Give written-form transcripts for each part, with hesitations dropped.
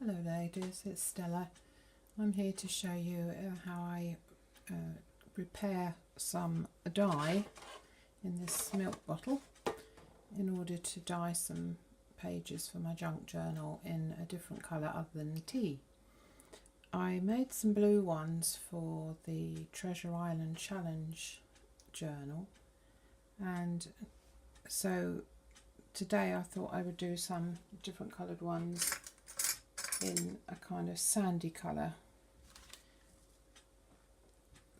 Hello ladies, it's Stella. I'm here to show you how I prepare some dye in this milk bottle in order to dye some pages for my junk journal in a different colour other than tea. I made some blue ones for the Treasure Island Challenge journal, and so today I thought I would do some different coloured ones in a kind of sandy colour.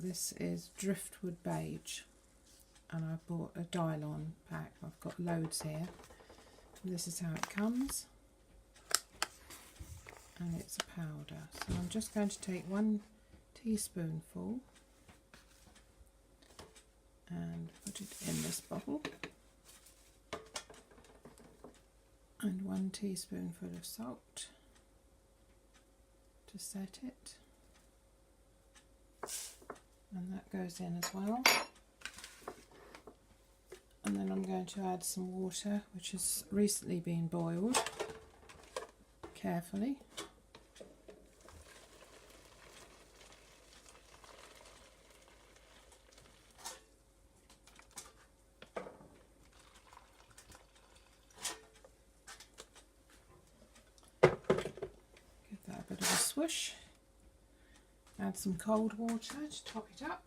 This is Driftwood Beige, and I bought a Dylon pack. I've got loads here. This is how it comes, and it's a powder. So I'm just going to take 1 teaspoonful and put it in this bottle, and 1 teaspoonful of salt to set it, and that goes in as well. And then I'm going to add some water which has recently been boiled carefully. Swoosh. Add some cold water to top it up.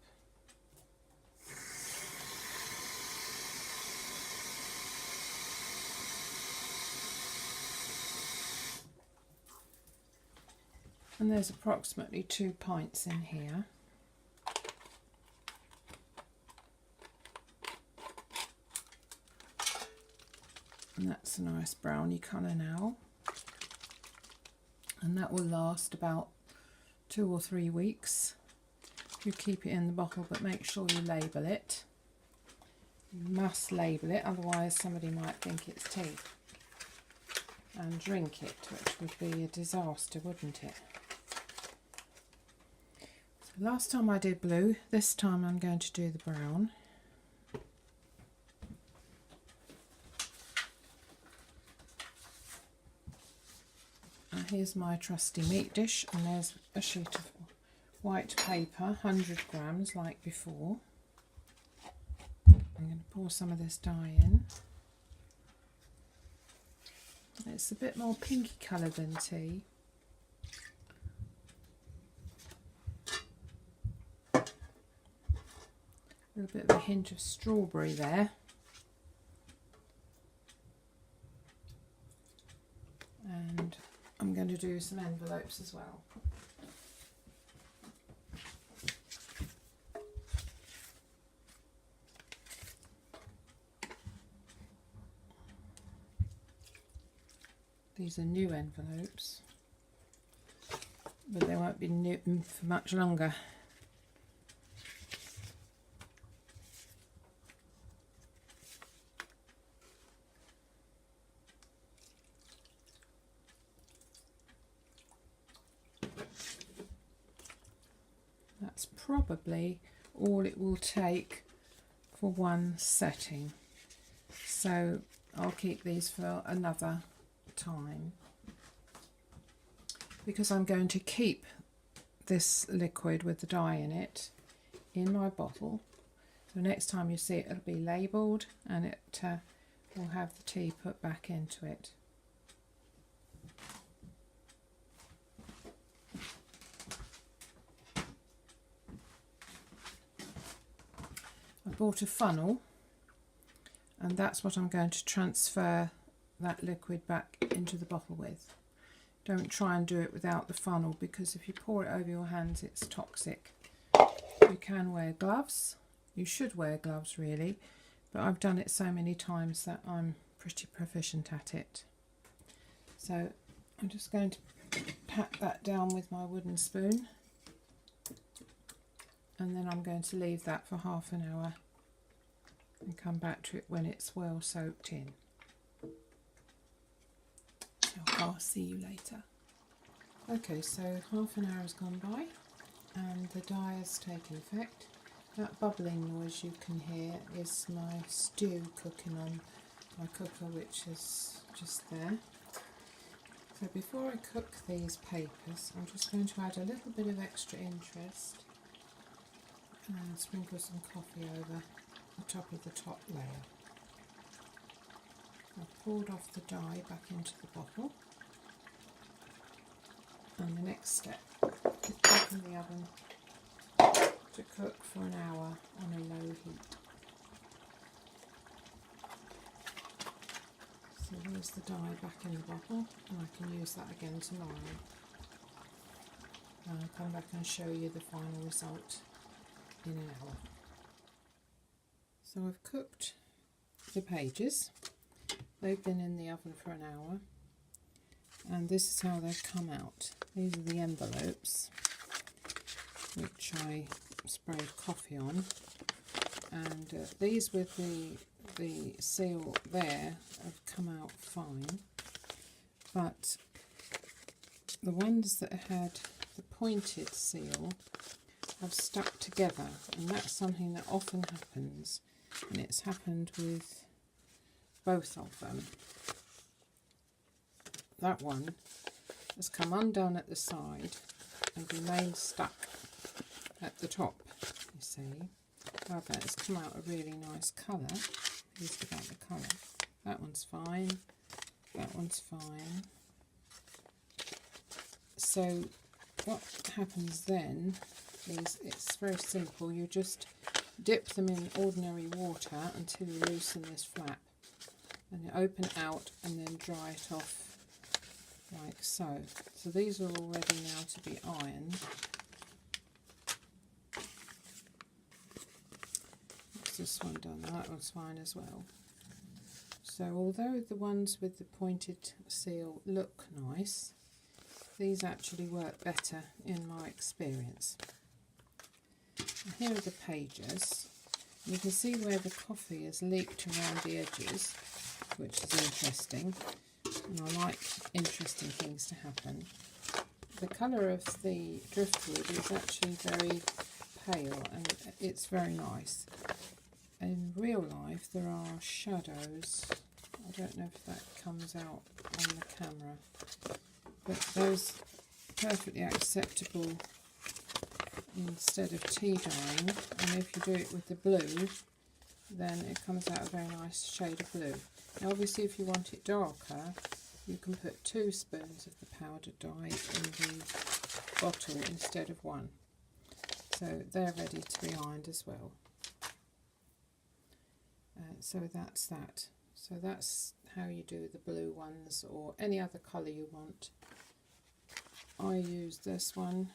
And there's approximately 2 pints in here. And that's a nice browny colour now. And that will last about 2 or 3 weeks. You keep it in the bottle, but make sure you label it. You must label it, otherwise somebody might think it's tea and drink it, which would be a disaster, wouldn't it? So last time I did blue, this time I'm going to do the brown. Here's my trusty meat dish, and there's a sheet of white paper, 100 grams like before. I'm going to pour some of this dye in. It's a bit more pinky colour than tea. A little bit of a hint of strawberry there. And I'm going to do some envelopes as well. These are new envelopes, but they won't be new for much longer. That's probably all it will take for one setting, so I'll keep these for another time, because I'm going to keep this liquid with the dye in it in my bottle, so next time you see it, it'll be labelled, and it will have the tea put back into it. I bought a funnel, and that's what I'm going to transfer that liquid back into the bottle with. Don't try and do it without the funnel, because if you pour it over your hands it's toxic. You can wear gloves. You should wear gloves really, but I've done it so many times that I'm pretty proficient at it. So I'm just going to pat that down with my wooden spoon, and then I'm going to leave that for half an hour and come back to it when it's well soaked in. So I'll see you later. Okay, so half an hour has gone by and the dye has taken effect. That bubbling noise you can hear is my stew cooking on my cooker, which is just there. So before I cook these papers, I'm just going to add a little bit of extra interest and sprinkle some coffee over the top of the top layer. I've poured off the dye back into the bottle, and the next step is back in the oven to cook for an hour on a low heat. So there's the dye back in the bottle, and I can use that again tomorrow. And I'll come back and show you the final result in an hour. So I've cooked the pages. They've been in the oven for an hour, and this is how they've come out. These are the envelopes which I sprayed coffee on, and these with the seal there have come out fine, but the ones that had the pointed seal have stuck together, and that's something that often happens, and it's happened with both of them. That one has come undone at the side and remained stuck at the top, you see. However, it's come out a really nice colour. Here's about the colour. That one's fine, that one's fine. So what happens then is, it's very simple. You just dip them in ordinary water until you loosen this flap, and you open it out and then dry it off like so. So these are all ready now to be ironed. What's this one done? That one's fine as well. So although the ones with the pointed seal look nice, these actually work better in my experience. And here are the pages. You can see where the coffee has leaked around the edges, which is interesting, and I like interesting things to happen. The colour of the driftwood is actually very pale, and it's very nice. In real life there are shadows. I don't know if that comes out on the camera, but those are perfectly acceptable instead of tea dyeing, and if you do it with the blue, then it comes out a very nice shade of blue. Now obviously if you want it darker, you can put 2 spoons of the powdered dye in the bottle instead of 1. So they're ready to be ironed as well. So that's that. So that's how you do the blue ones, or any other colour you want. I use this one,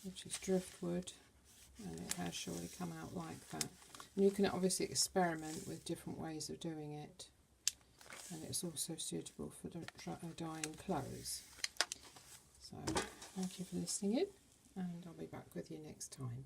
which is driftwood, and it has surely come out like that. And you can obviously experiment with different ways of doing it, and it's also suitable for dyeing clothes. So thank you for listening in, and I'll be back with you next time.